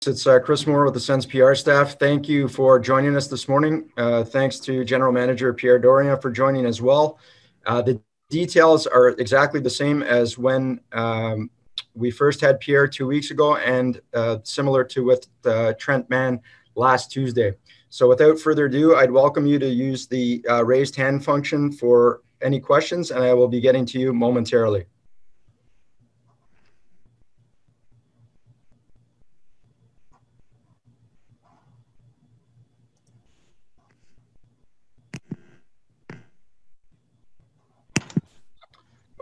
It's Chris Moore with the Sens PR staff. Thank you for joining us this morning. Thanks to General Manager Pierre Dorion for joining as well. The details are exactly the same as when we first had Pierre 2 weeks ago, and similar to with Trent Mann last Tuesday. So without further ado, I'd welcome you to use the raised hand function for any questions, and I will be getting to you momentarily.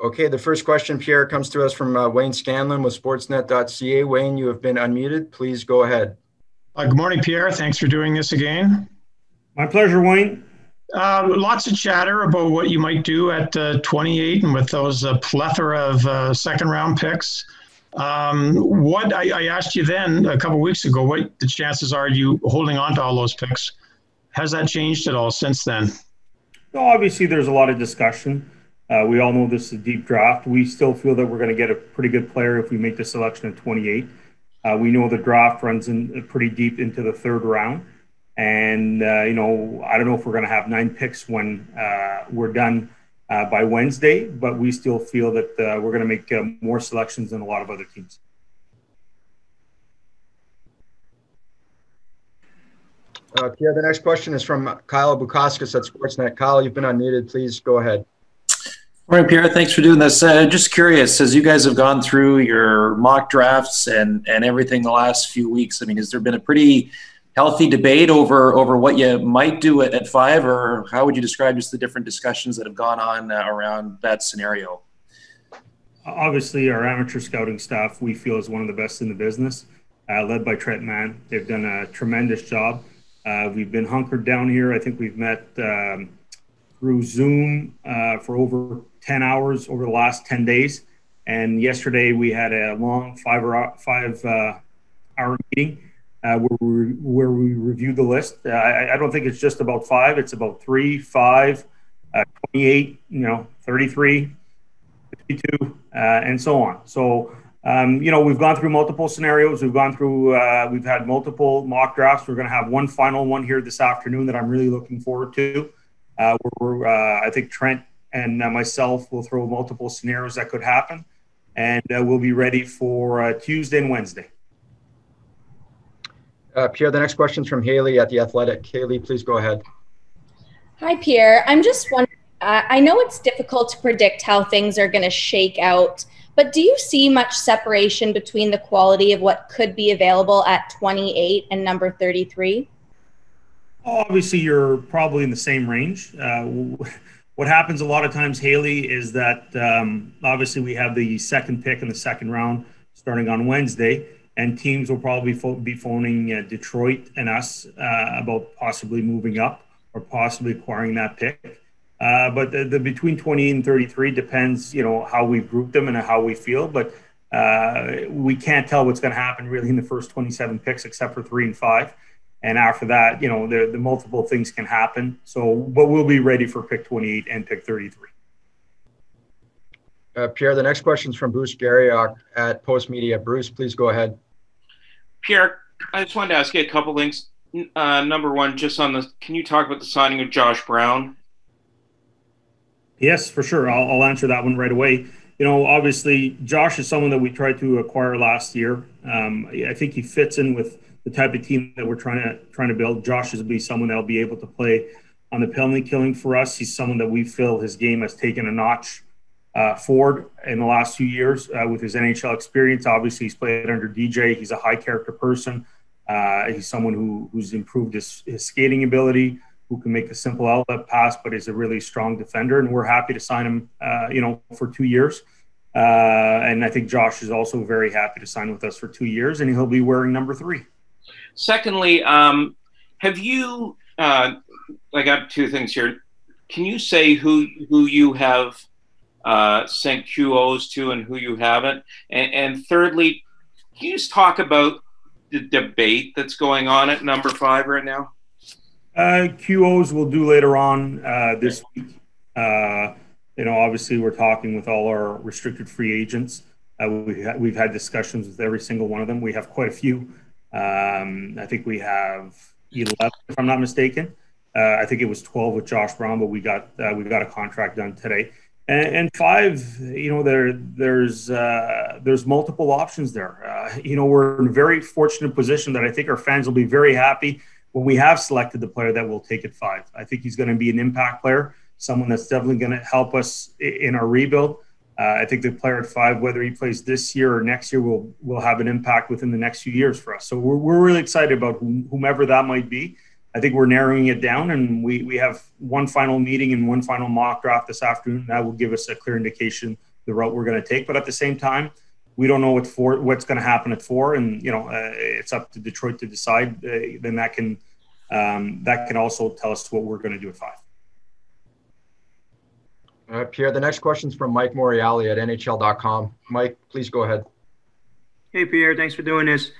Okay, the first question, Pierre, comes to us from Wayne Scanlon with Sportsnet.ca. Wayne, you have been unmuted. Please go ahead. Good morning, Pierre. Thanks for doing this again. My pleasure, Wayne. Lots of chatter about what you might do at 28 and with those plethora of second-round picks. What I asked you then a couple of weeks ago, what the chances are you holding on to all those picks? Has that changed at all since then? Well, obviously, there's a lot of discussion. We all know this is a deep draft. We still feel that we're going to get a pretty good player if we make the selection at 28. We know the draft runs in pretty deep into the third round. And, I don't know if we're going to have 9 picks when we're done by Wednesday, but we still feel that we're going to make more selections than a lot of other teams. Pierre, the next question is from Kyle Bukauskas at Sportsnet. Kyle, you've been unmuted. Please go ahead. Morning, Pierre. Thanks for doing this. Just curious, as you guys have gone through your mock drafts and everything the last few weeks, I mean, has there been a pretty healthy debate over what you might do at 5, or how would you describe just the different discussions that have gone on around that scenario? Obviously, our amateur scouting staff, we feel, is one of the best in the business, led by Trent Mann. They've done a tremendous job. We've been hunkered down here. I think we've met through Zoom for over 10 hours over the last 10 days. And yesterday we had a long 5-hour meeting where we reviewed the list. I don't think it's just about 5. It's about 3, 5, 28, 33, 52, and so on. So, we've gone through multiple scenarios. We've had multiple mock drafts. We're going to have one final one here this afternoon that I'm really looking forward to. I think Trent and myself will throw multiple scenarios that could happen, and we'll be ready for Tuesday and Wednesday. Pierre, the next question is from Haley at The Athletic. Haley, please go ahead. Hi, Pierre. I'm just wondering, I know it's difficult to predict how things are going to shake out, but do you see much separation between the quality of what could be available at 28 and number 33? Obviously, you're probably in the same range. What happens a lot of times, Haley, is that obviously we have the second pick in the second round starting on Wednesday, and teams will probably be phoning Detroit and us about possibly moving up or possibly acquiring that pick. But the between 28 and 33 depends, how we've grouped them and how we feel. But we can't tell what's going to happen really in the first 27 picks except for 3 and 5. And after that, the multiple things can happen. So, but we'll be ready for pick 28 and pick 33. Pierre, the next question is from Bruce Garriock at Post Media. Bruce, please go ahead. Pierre, I just wanted to ask you a couple things. Number one, just can you talk about the signing of Josh Brown? Yes, for sure. I'll answer that one right away. Obviously, Josh is someone that we tried to acquire last year. I think he fits in with the type of team that we're trying to build. Josh is be someone that'll be able to play on the penalty killing for us. He's someone that we feel his game has taken a notch forward in the last few years with his NHL experience. Obviously, he's played under DJ. He's a high character person. He's someone who's improved his skating ability, who can make a simple outlet pass, but is a really strong defender. And we're happy to sign him, for 2 years. And I think Josh is also very happy to sign with us for 2 years, and he'll be wearing number 3. Secondly, have you? I got 2 things here. Can you say who you have sent QOs to and who you haven't? And thirdly, can you just talk about the debate that's going on at number 5 right now? QOs we'll do later on this week. Obviously we're talking with all our restricted free agents. We've had discussions with every single one of them. We have quite a few. I think we have 11, if I'm not mistaken. I think it was 12 with Josh Brown, but we got a contract done today. And 5, there's multiple options there. We're in a very fortunate position that I think our fans will be very happy when we have selected the player that will take at 5. I think he's going to be an impact player, someone that's definitely going to help us in our rebuild. I think the player at 5, whether he plays this year or next year, will have an impact within the next few years for us. So we're really excited about whomever that might be. I think we're narrowing it down, and we have one final meeting and one final mock draft this afternoon. That will give us a clear indication the route we're going to take. But at the same time, we don't know what's going to happen at 4, and it's up to Detroit to decide. Then that can also tell us what we're going to do at 5. Pierre, the next question is from Mike Moriali at NHL.com. Mike, please go ahead. Hey, Pierre, thanks for doing this.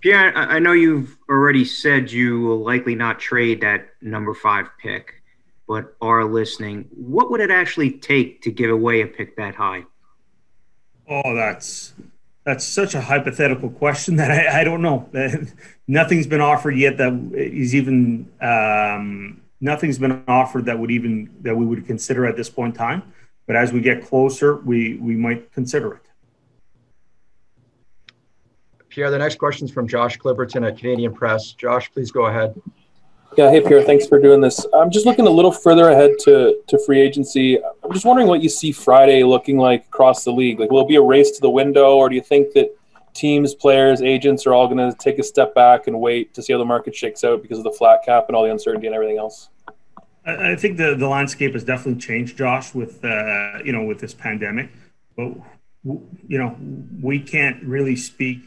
Pierre, I know you've already said you will likely not trade that number 5 pick, but are listening. What would it actually take to give away a pick that high? Oh, that's such a hypothetical question that I don't know. Nothing's been offered yet that is even nothing's been offered that we would consider at this point in time. But as we get closer, we might consider it. Pierre, the next question is from Josh Clipperton at Canadian Press. Josh, please go ahead. Yeah, hey, Pierre, thanks for doing this. I'm just looking a little further ahead to free agency. I'm just wondering what you see Friday looking like across the league. Like, will it be a race to the window, or do you think that teams, players, agents are all going to take a step back and wait to see how the market shakes out because of the flat cap and all the uncertainty and everything else? I think the landscape has definitely changed, Josh, with with this pandemic. But we can't really speak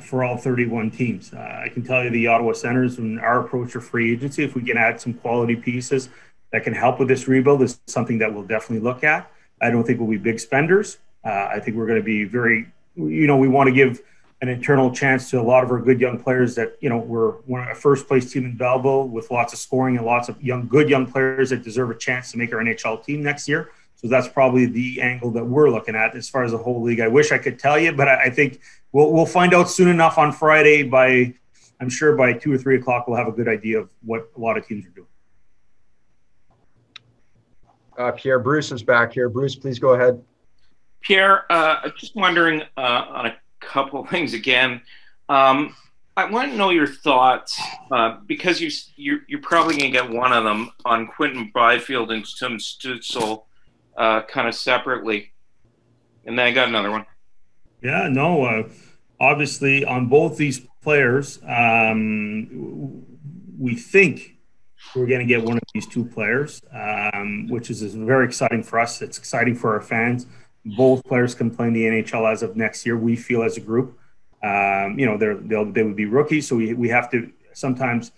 for all 31 teams. I can tell you the Ottawa Senators and our approach to free agency, if we can add some quality pieces that can help with this rebuild, is something that we'll definitely look at. I don't think we'll be big spenders. I think we're going to be very, we want to give an internal chance to a lot of our good young players that, we're a first place team in Belleville with lots of scoring and lots of good young players that deserve a chance to make our NHL team next year. So that's probably the angle that we're looking at as far as the whole league. I wish I could tell you, but I think we'll find out soon enough on Friday. I'm sure by 2 or 3 o'clock, we'll have a good idea of what a lot of teams are doing. Pierre, Bruce is back here. Bruce, please go ahead. Pierre, just wondering on a couple of things again. I want to know your thoughts because you're probably going to get one of them on Quinton Byfield and Tim Stützle kind of separately. And then I got another one. Yeah, no, obviously on both these players, we think we're going to get one of these 2 players, which is very exciting for us. It's exciting for our fans. Both players can play in the NHL as of next year, we feel, as a group. They would be rookies, so we have to sometimes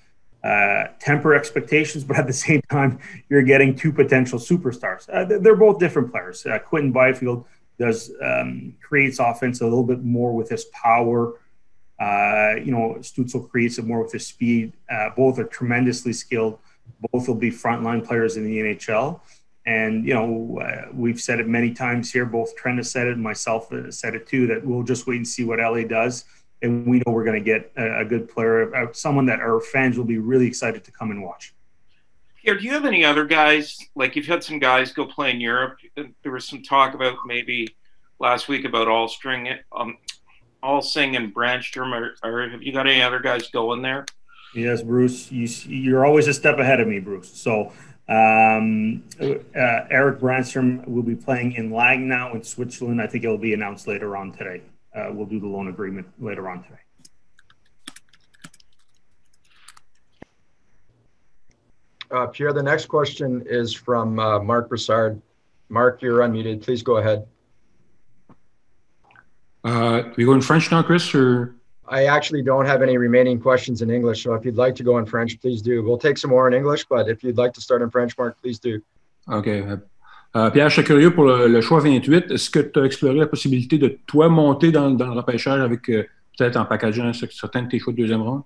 temper expectations, but at the same time, you're getting 2 potential superstars. They're both different players. Quinton Byfield creates offense a little bit more with his power. Stützle creates it more with his speed. Both are tremendously skilled. Both will be frontline players in the NHL. And, we've said it many times here, both Trent has said it and myself said it too, that we'll just wait and see what LA does. And we know we're going to get a good player, someone that our fans will be really excited to come and watch. Pierre, do you have any other guys? Like, you've had some guys go play in Europe. There was some talk about maybe last week about Allsing and Brandstrom. Or have you got any other guys going there? Yes, Bruce. You're always a step ahead of me, Bruce. So Eric Brandstrom will be playing in Langnau in Switzerland. I think it'll be announced later on today. We'll do the loan agreement later on today. Pierre, the next question is from Mark Broussard. Mark, you're unmuted. Please go ahead. We go in French now, Chris, or? I actually don't have any remaining questions in English, so if you'd like to go in French, please do. We'll take some more in English, but if you'd like to start in French, Mark, please do. OK. Pierre, je suis curieux pour le choix 28. Est-ce que tu as exploré la possibilité de toi monter dans le repêchage avec peut-être en packageant certains de tes choix de deuxième ronde?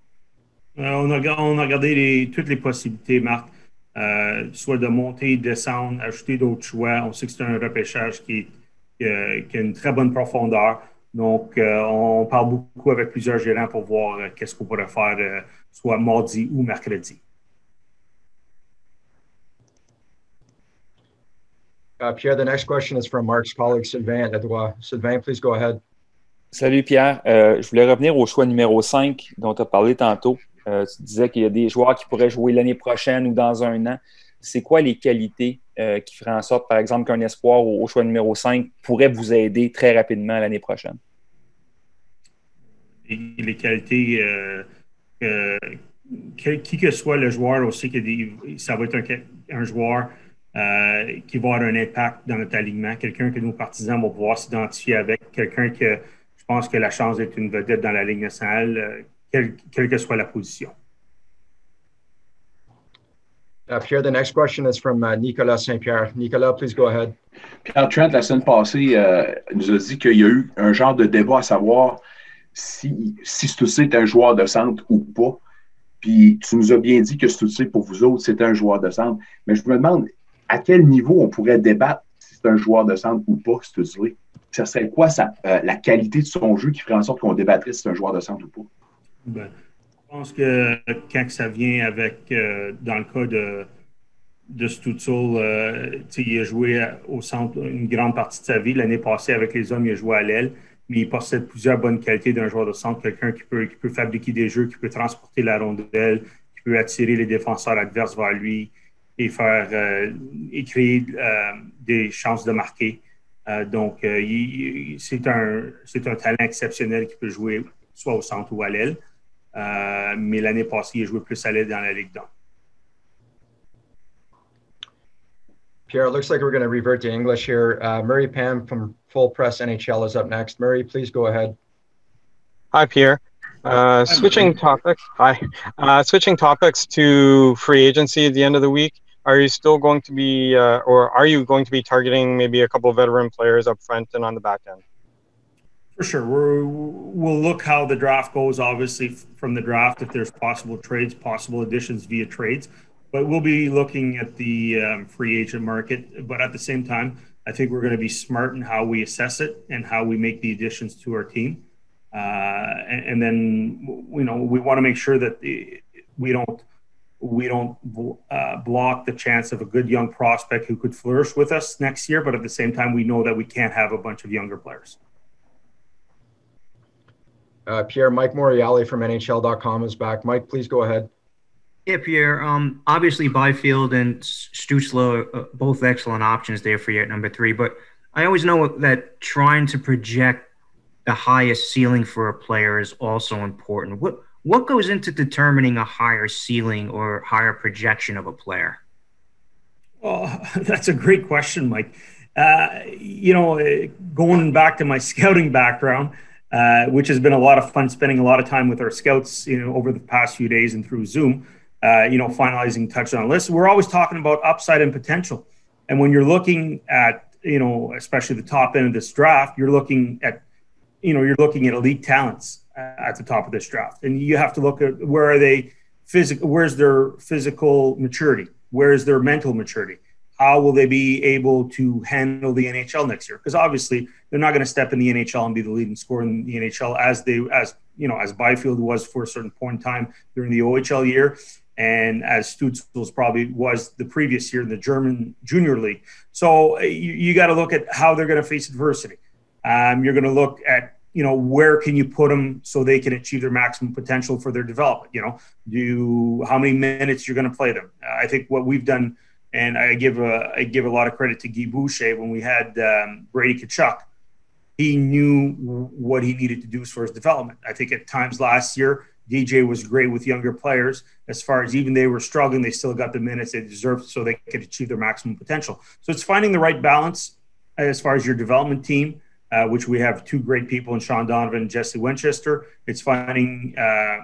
On a regardé toutes les possibilités, Marc, soit de monter, descendre, ajouter d'autres choix. On sait que c'est un repêchage qui a une très bonne profondeur. Donc, on parle beaucoup avec plusieurs gérants pour voir qu'est-ce qu'on pourrait faire, soit mardi ou mercredi. Pierre, the next question is from Mark's colleague Sylvain at Ottawa. Sylvain, please go ahead. Salut Pierre. Je voulais revenir au choix numéro 5 dont tu as parlé tantôt. Tu disais qu'il y a des joueurs qui pourraient jouer l'année prochaine ou dans un an. C'est quoi les qualités qui feraient en sorte, par exemple, qu'un espoir au choix numéro 5 pourrait vous aider très rapidement l'année prochaine? Les qualités, qui que soit le joueur aussi, ça va être un joueur qui va avoir un impact dans notre alignement, quelqu'un que nos partisans vont pouvoir s'identifier avec, quelqu'un que je pense que la chance d'être une vedette dans la Ligue nationale, quelle que soit la position. Pierre, the next question is from Nicolas Saint-Pierre. Nicolas, please go ahead. Pierre Trent, la semaine passée, nous a dit qu'il y a eu un genre de débat à savoir si Stützle est un joueur de centre ou pas. Puis tu nous as bien dit que Stützle, pour vous autres, c'était un joueur de centre. Mais je me demande, à quel niveau on pourrait débattre si c'est un joueur de centre ou pas, Stützle? Ça serait quoi la qualité de son jeu qui ferait en sorte qu'on débattrait si c'est un joueur de centre ou pas? Ben, je pense que quand ça vient avec, dans le cas de Stützle, il a joué au centre une grande partie de sa vie. L'année passée, avec les hommes, il a joué à l'aile, mais il possède plusieurs bonnes qualités d'un joueur de centre, quelqu'un qui peut fabriquer des jeux, qui peut transporter la rondelle, qui peut attirer les défenseurs adverses vers lui et créer des chances de marquer. Donc, c'est un talent exceptionnel qui peut jouer soit au centre ou à l'aile. Mais l'année passée, il a joué plus à l'aile dans la Ligue 1. Pierre, it looks like we're going to revert to English here. Murray Pam from Full Press NHL is up next. Murray, please go ahead. Hi, Pierre. Switching topics. Hi. Switching topics to free agency at the end of the week. Are you still going to be, or are you going to be targeting maybe a couple of veteran players up front and on the back end? For sure. We'll look how the draft goes, obviously, from the draft, if there's possible trades, possible additions via trades. But we'll be looking at the free agent market. But at the same time, I think we're going to be smart in how we assess it and how we make the additions to our team. And then, we want to make sure that we don't block the chance of a good young prospect who could flourish with us next year. But at the same time, we know that we can't have a bunch of younger players. Pierre, Mike Morreale from NHL.com is back. Mike, please go ahead. Yeah, Pierre. Obviously, Byfield and Stützle are both excellent options there for you at number 3. But I always know that trying to project the highest ceiling for a player is also important. What goes into determining a higher ceiling or higher projection of a player? Oh, that's a great question, Mike. Going back to my scouting background, which has been a lot of fun, spending a lot of time with our scouts, over the past few days and through Zoom, finalizing touchdown lists. We're always talking about upside and potential. And when you're looking at, especially the top end of this draft, you're looking at elite talents at the top of this draft. And you have to look at where's their physical maturity? Where's their mental maturity? How will they be able to handle the NHL next year? Because obviously they're not going to step in the NHL and be the leading scorer in the NHL as Byfield was for a certain point in time during the OHL year, and as Stützle probably was the previous year in the German Junior League. So you got to look at how they're going to face adversity. You're going to look at where can you put them so they can achieve their maximum potential for their development. How many minutes you're going to play them. I think what we've done. And I give a lot of credit to Guy Boucher when we had Brady Tkachuk. He knew what he needed to do as far as development. I think at times last year, DJ was great with younger players. As far as even they were struggling, they still got the minutes they deserved so they could achieve their maximum potential. So it's finding the right balance as far as your development team, which we have 2 great people in Sean Donovan and Jesse Winchester. It's finding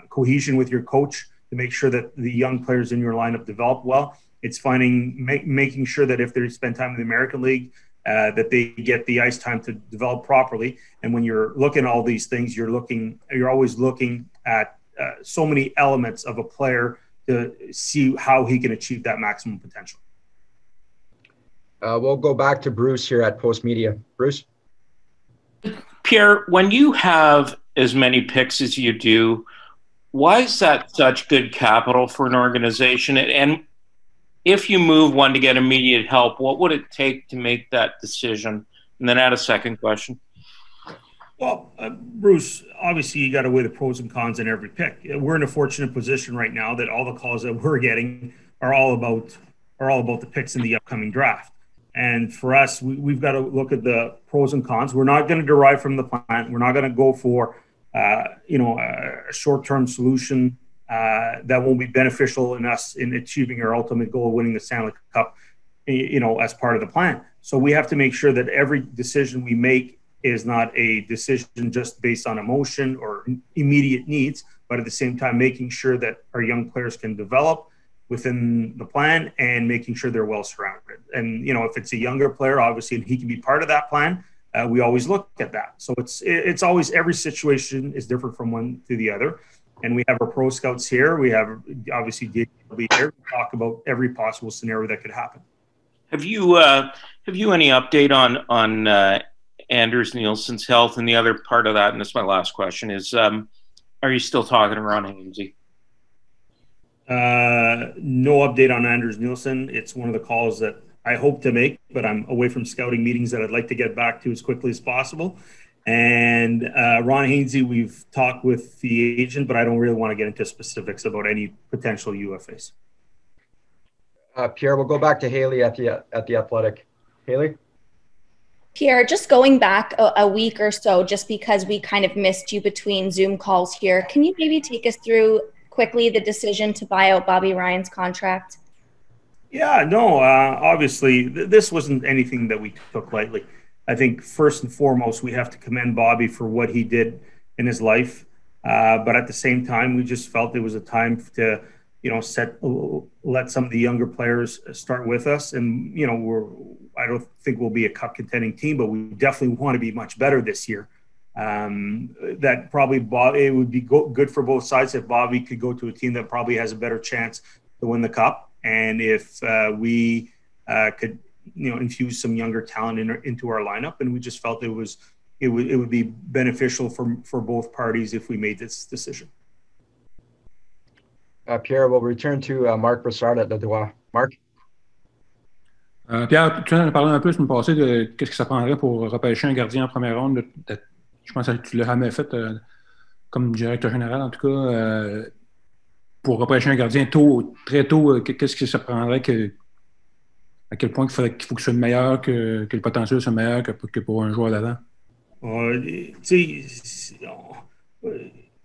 cohesion with your coach to make sure that the young players in your lineup develop well. It's making sure that if they spend time in the American League, that they get the ice time to develop properly. And when you're looking at all these things, you're always looking at so many elements of a player to see how he can achieve that maximum potential. We'll go back to Bruce here at Post Media. Bruce? Pierre, when you have as many picks as you do, why is that such good capital for an organization? And if you move one to get immediate help, what would it take to make that decision? And then add a second question. Well, Bruce, obviously you got to weigh the pros and cons in every pick. We're in a fortunate position right now that all the calls that we're getting are all about the picks in the upcoming draft. And for us, we've got to look at the pros and cons. We're not going to derive from the plan. We're not going to go for a short-term solution that won't be beneficial in us in achieving our ultimate goal of winning the Stanley Cup, as part of the plan. So we have to make sure that every decision we make is not a decision just based on emotion or immediate needs, but at the same time making sure that our young players can develop within the plan and making sure they're well surrounded. And, if it's a younger player, obviously, and he can be part of that plan, we always look at that. So it's always, every situation is different from one to the other. And we have our pro scouts here. We have, obviously, Dave will be here to talk about every possible scenario that could happen. Have you any update on Anders Nielsen's health? And the other part of that, and this is my last question, is are you still talking to Ron Hainsey? No update on Anders Nielsen. It's one of the calls that I hope to make, but I'm away from scouting meetings that I'd like to get back to as quickly as possible. And Ron Hainsey, we've talked with the agent, but I don't really want to get into specifics about any potential UFAs. Pierre, we'll go back to Haley at the Athletic. Haley? Pierre, just going back a week or so, just because we kind of missed you between Zoom calls here, can you maybe take us through quickly the decision to buy out Bobby Ryan's contract? Yeah, no, obviously, this wasn't anything that we took lightly. I think first and foremost, we have to commend Bobby for what he did in his life. But at the same time, we just felt it was a time to, let some of the younger players start with us. And, I don't think we'll be a cup contending team, but we definitely want to be much better this year. That probably it would be good for both sides if Bobby could go to a team that probably has a better chance to win the cup. And if we could, infuse some younger talent into our lineup, and we just felt it would be beneficial for both parties if we made this decision. Pierre, we'll return to Marc Brassard at Le Droit. Marc? Pierre, tu en as parlé un peu la semaine passée de qu'est-ce que ça prendrait pour repêcher un gardien en première ronde. Je pense que tu l'as jamais fait comme directeur général, en tout cas. Pour repêcher un gardien très tôt, qu'est-ce que ça prendrait à quel point il faut que ce soit meilleur, que le potentiel soit meilleur que pour un joueur d'avant?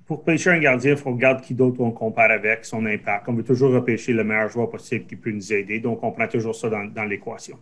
Pour pêcher un gardien, il faut regarder qui d'autre on compare avec, son impact. On veut toujours repêcher le meilleur joueur possible qui peut nous aider. Donc, on prend toujours ça dans l'équation.